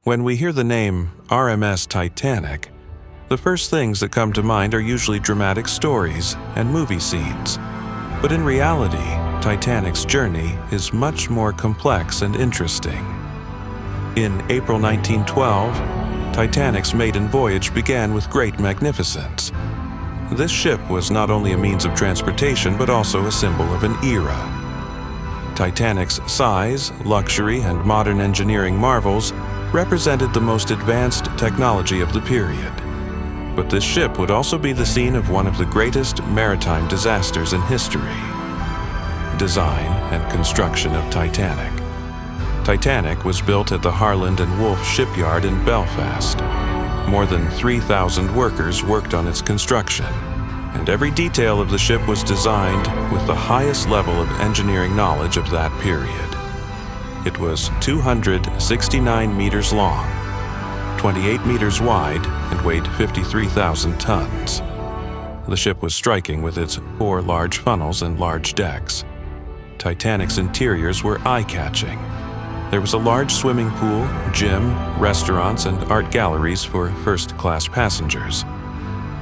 When we hear the name RMS Titanic, the first things that come to mind are usually dramatic stories and movie scenes. But in reality, Titanic's journey is much more complex and interesting. In April 1912, Titanic's maiden voyage began with great magnificence. This ship was not only a means of transportation but also a symbol of an era. Titanic's size, luxury, and modern engineering marvels represented the most advanced technology of the period. But this ship would also be the scene of one of the greatest maritime disasters in history. Design and construction of Titanic. Titanic was built at the Harland and Wolff shipyard in Belfast. More than 3,000 workers worked on its construction, and every detail of the ship was designed with the highest level of engineering knowledge of that period. It was 269 meters long, 28 meters wide, and weighed 53,000 tons. The ship was striking with its 4 large funnels and large decks. Titanic's interiors were eye-catching. There was a large swimming pool, gym, restaurants, and art galleries for first-class passengers.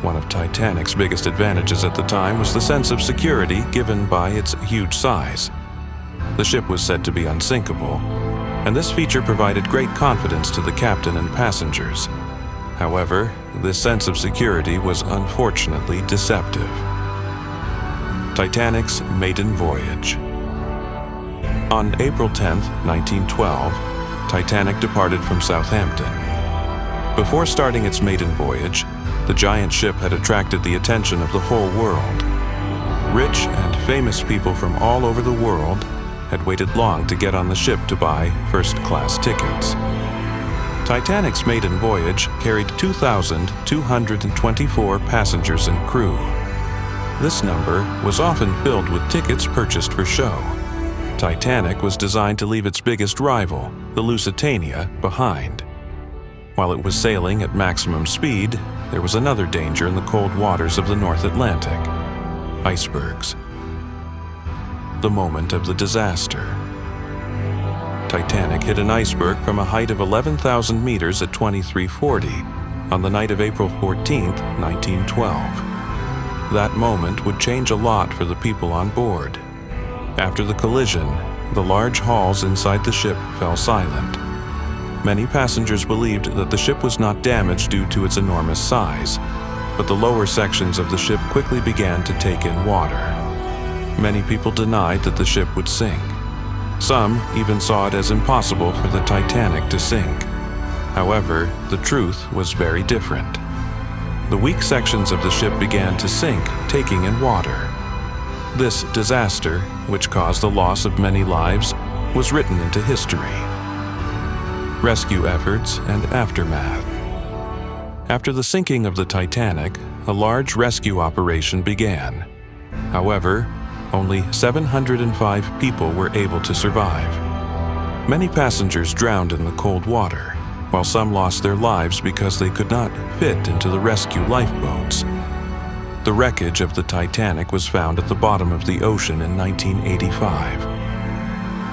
One of Titanic's biggest advantages at the time was the sense of security given by its huge size. The ship was said to be unsinkable, and this feature provided great confidence to the captain and passengers. However, this sense of security was unfortunately deceptive. Titanic's maiden voyage. On April 10, 1912, Titanic departed from Southampton. Before starting its maiden voyage, the giant ship had attracted the attention of the whole world. Rich and famous people from all over the world had waited long to get on the ship to buy first-class tickets. Titanic's maiden voyage carried 2,224 passengers and crew. This number was often filled with tickets purchased for show. Titanic was designed to leave its biggest rival, the Lusitania, behind. While it was sailing at maximum speed, there was another danger in the cold waters of the North Atlantic: icebergs. The moment of the disaster. Titanic hit an iceberg from a height of 11,000 meters at 2340 on the night of April 14, 1912. That moment would change a lot for the people on board. After the collision, the large halls inside the ship fell silent. Many passengers believed that the ship was not damaged due to its enormous size, but the lower sections of the ship quickly began to take in water. Many people denied that the ship would sink. Some even saw it as impossible for the Titanic to sink. However, the truth was very different. The weak sections of the ship began to sink, taking in water. This disaster, which caused the loss of many lives, was written into history. Rescue efforts and aftermath. After the sinking of the Titanic, a large rescue operation began. However, only 705 people were able to survive. Many passengers drowned in the cold water, while some lost their lives because they could not fit into the rescue lifeboats. The wreckage of the Titanic was found at the bottom of the ocean in 1985.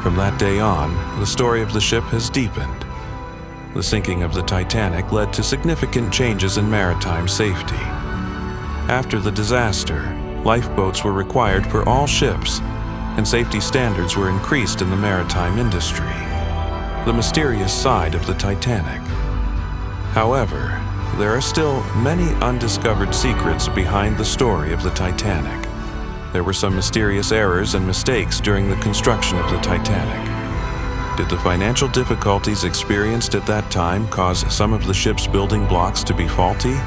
From that day on, the story of the ship has deepened. The sinking of the Titanic led to significant changes in maritime safety. After the disaster, lifeboats were required for all ships, and safety standards were increased in the maritime industry. The mysterious side of the Titanic. However, there are still many undiscovered secrets behind the story of the Titanic. There were some mysterious errors and mistakes during the construction of the Titanic. Did the financial difficulties experienced at that time cause some of the ship's building blocks to be faulty?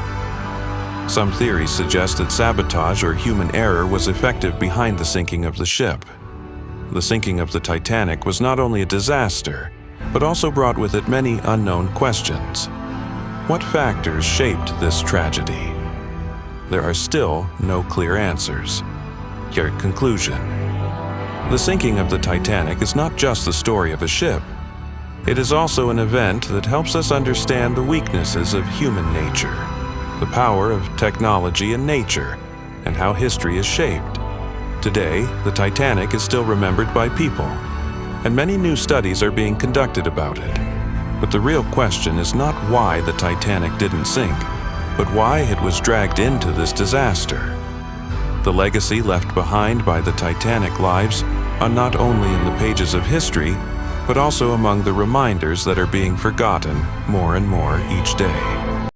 Some theories suggest that sabotage or human error was effective behind the sinking of the ship. The sinking of the Titanic was not only a disaster, but also brought with it many unknown questions. What factors shaped this tragedy? There are still no clear answers. Your conclusion. The sinking of the Titanic is not just the story of a ship. It is also an event that helps us understand the weaknesses of human nature, the power of technology and nature, and how history is shaped. Today, the Titanic is still remembered by people, and many new studies are being conducted about it. But the real question is not why the Titanic didn't sink, but why it was dragged into this disaster. The legacy left behind by the Titanic lives are not only in the pages of history, but also among the reminders that are being forgotten more and more each day.